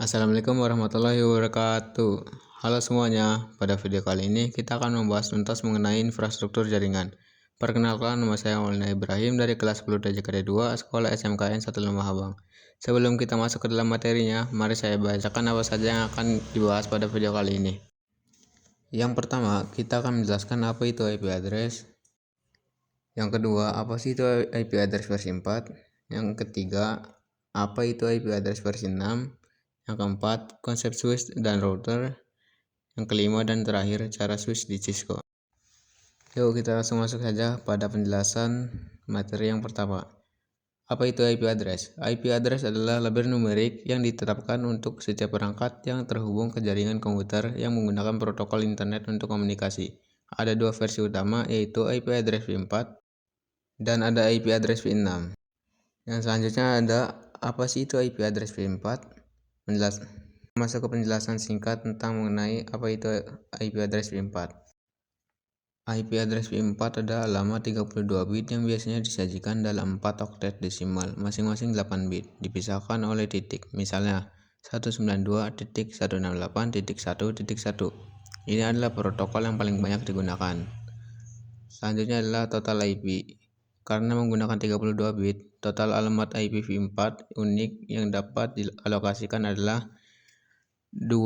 Assalamualaikum warahmatullahi wabarakatuh. Halo semuanya, pada video kali ini kita akan membahas tuntas mengenai infrastruktur jaringan. Perkenalkan, nama saya Maulana Ibrahim dari kelas 10 DJKD 2 Sekolah SMKN 1 Lemah Abang. Sebelum kita masuk ke dalam materinya, mari saya bacakan apa saja yang akan dibahas pada video kali ini. Yang pertama, kita akan menjelaskan apa itu IP address. Yang kedua, apa sih itu IP address versi 4? Yang ketiga, apa itu IP address versi 6? Yang keempat, konsep switch dan router. Yang kelima dan terakhir, cara switch di Cisco. Yuk kita langsung masuk saja pada penjelasan materi yang pertama. Apa itu IP address? IP address adalah label numerik yang ditetapkan untuk setiap perangkat yang terhubung ke jaringan komputer yang menggunakan protokol internet untuk komunikasi. Ada dua versi utama, yaitu IP address v4 dan ada IP address v6. Yang selanjutnya ada apa sih itu IP address v4? Masuk ke penjelasan singkat tentang mengenai apa itu IP address v4. IP address v4 adalah alamat 32 bit yang biasanya disajikan dalam 4 oktet desimal, masing-masing 8 bit, dipisahkan oleh titik, misalnya 192.168.1.1. Ini adalah protokol yang paling banyak digunakan. Selanjutnya adalah total IP. Karena menggunakan 32 bit, total alamat IPv4 unik yang dapat dialokasikan adalah 2 ×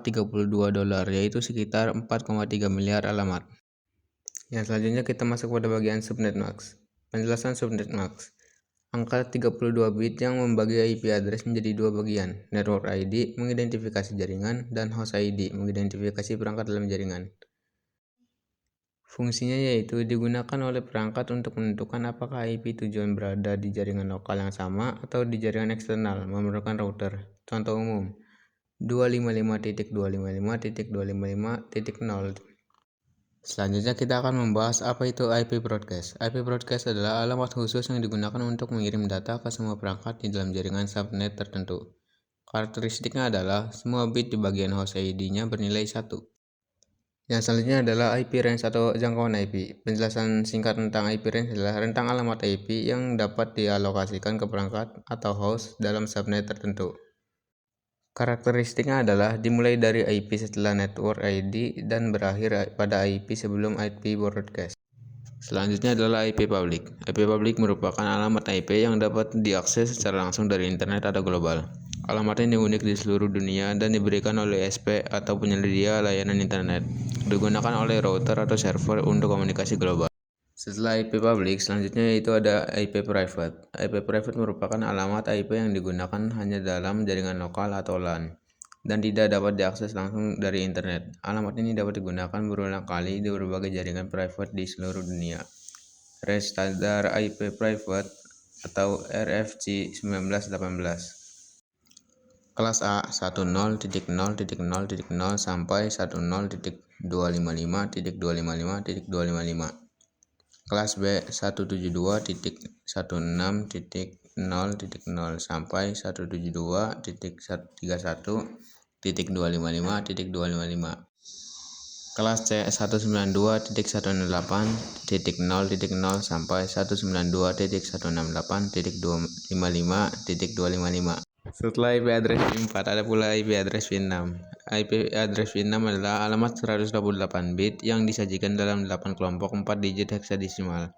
32 dolar, yaitu sekitar 4,3 miliar alamat. Yang selanjutnya kita masuk pada bagian subnet mask. Penjelasan subnet mask. Angka 32 bit yang membagi IP address menjadi dua bagian, network ID mengidentifikasi jaringan dan host ID mengidentifikasi perangkat dalam jaringan. Fungsinya yaitu digunakan oleh perangkat untuk menentukan apakah IP tujuan berada di jaringan lokal yang sama atau di jaringan eksternal memerlukan router. Contoh umum 255.255.255.0. Selanjutnya kita akan membahas apa itu IP broadcast. IP broadcast adalah alamat khusus yang digunakan untuk mengirim data ke semua perangkat di dalam jaringan subnet tertentu. Karakteristiknya adalah semua bit di bagian host ID-nya bernilai 1. Yang selanjutnya adalah IP range atau jangkauan IP. Penjelasan singkat tentang IP range adalah rentang alamat IP yang dapat dialokasikan ke perangkat atau host dalam subnet tertentu. Karakteristiknya adalah dimulai dari IP setelah network ID dan berakhir pada IP sebelum IP broadcast. Selanjutnya adalah IP public. IP public merupakan alamat IP yang dapat diakses secara langsung dari internet atau global. Alamat ini unik di seluruh dunia dan diberikan oleh SP atau penyedia layanan internet. Digunakan oleh router atau server untuk komunikasi global. Setelah IP public, selanjutnya yaitu ada IP private. IP private merupakan alamat IP yang digunakan hanya dalam jaringan lokal atau LAN dan tidak dapat diakses langsung dari internet. Alamat ini dapat digunakan berulang kali di berbagai jaringan private di seluruh dunia. Range standar IP private atau RFC 1918. Kelas A 10.0.0.0 sampai 10.255.255.255. Kelas B 172.16.0.0 sampai 172.31.255.255. Kelas C 192.168.0.0 sampai 192.168.255.255. Setelah IP address v4 ada pula IP address v6. IP address v6 adalah alamat 128 bit yang disajikan dalam 8 kelompok 4 digit heksadesimal.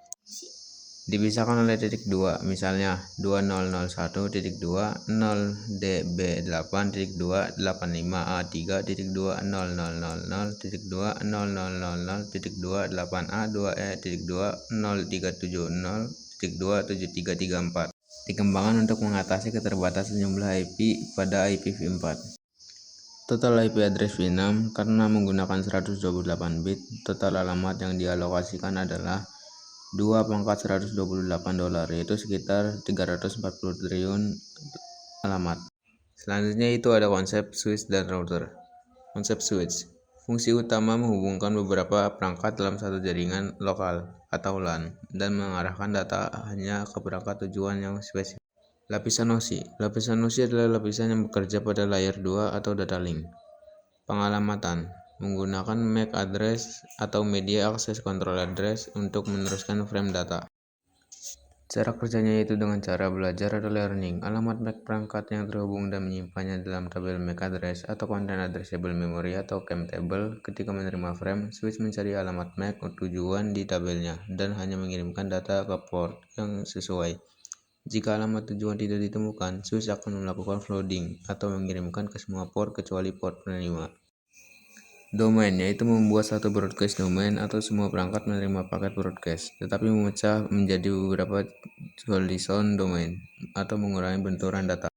Dipisahkan oleh titik 2, misalnya 20.0.1.2.0.0.0.2.0.0.0.2.0.2.2.0.370.2.7334. Dikembangkan untuk mengatasi keterbatasan jumlah IP pada IPv4. Total IP address v6 karena menggunakan 128 bit, total alamat yang dialokasikan adalah 2 × 128 dolar, yaitu sekitar 340 triliun alamat. Selanjutnya itu ada konsep switch dan router. Konsep switch. Fungsi utama menghubungkan beberapa perangkat dalam satu jaringan lokal atau LAN dan mengarahkan data hanya ke perangkat tujuan yang spesifik. Lapisan OSI. Lapisan OSI adalah lapisan yang bekerja pada layer 2 atau data link. Pengalamatan menggunakan MAC address atau Media Access Control Address untuk meneruskan frame data. Cara kerjanya yaitu dengan cara belajar atau learning. Alamat MAC perangkat yang terhubung dan menyimpannya dalam tabel MAC address atau Content Addressable Memory atau CAM table. Ketika menerima frame, switch mencari alamat MAC tujuan di tabelnya dan hanya mengirimkan data ke port yang sesuai. Jika alamat tujuan tidak ditemukan, switch akan melakukan flooding atau mengirimkan ke semua port kecuali port penerima. Domain yaitu membuat satu broadcast domain atau semua perangkat menerima paket broadcast, tetapi memecah menjadi beberapa JSON domain atau mengurangi benturan data.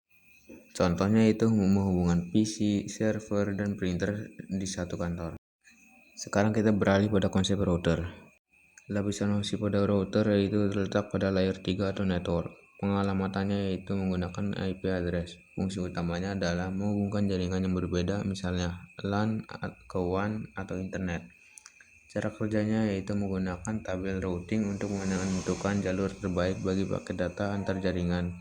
Contohnya itu menghubungkan PC, server, dan printer di satu kantor. Sekarang kita beralih pada konsep router. Lapisan OSI pada router yaitu terletak pada layer 3 atau network. Pengalamatannya yaitu menggunakan IP address. Fungsi utamanya adalah menghubungkan jaringan yang berbeda, misalnya LAN ke WAN atau internet. Cara kerjanya yaitu menggunakan tabel routing untuk menentukan jalur terbaik bagi paket data antar jaringan.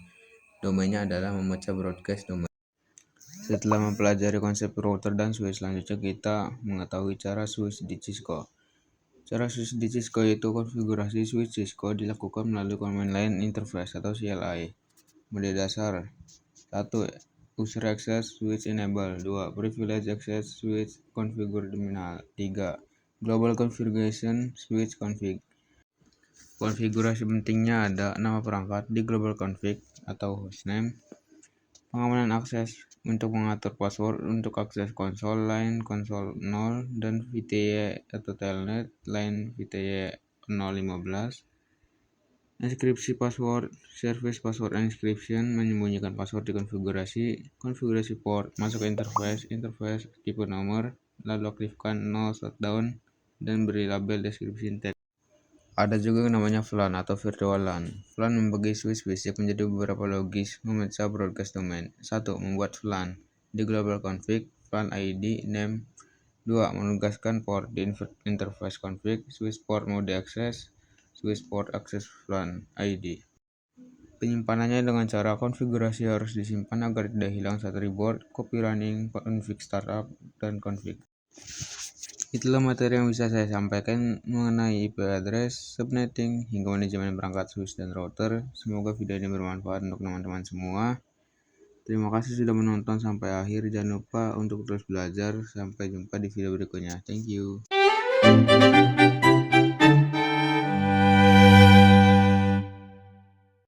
Domainnya adalah memecah broadcast domain. Setelah mempelajari konsep router dan switch, selanjutnya kita mengetahui cara switch di Cisco. Cara switch di Cisco yaitu konfigurasi switch Cisco dilakukan melalui Command Line Interface atau CLI. Mode dasar 1. User Access Switch Enable 2. Privilege Access Switch Configure Terminal 3. Global Configuration Switch Config. Konfigurasi pentingnya ada nama perangkat di global config atau hostname, pengamanan akses untuk mengatur password untuk akses konsol line konsol 0 dan VTY atau telnet line VTY 015, enkripsi password, service password encryption, menyembunyikan password di konfigurasi port, masuk ke interface, tipe nomor, lalu aktifkan no shutdown dan beri label deskripsi teks. Ada juga yang namanya VLAN atau virtual LAN. VLAN membagi switch basic menjadi beberapa logis memecah broadcast domain. 1. Membuat VLAN di global config, VLAN ID, name. 2. Menugaskan port di interface config, switch port mode access, switch port access VLAN ID. Penyimpanannya dengan cara konfigurasi harus disimpan agar tidak hilang saat reboot, copy running, config startup, dan config. Itulah materi yang bisa saya sampaikan mengenai IP address, subnetting, hingga manajemen perangkat switch dan router. Semoga video ini bermanfaat untuk teman-teman semua. Terima kasih sudah menonton sampai akhir. Jangan lupa untuk terus belajar. Sampai jumpa di video berikutnya. Thank you.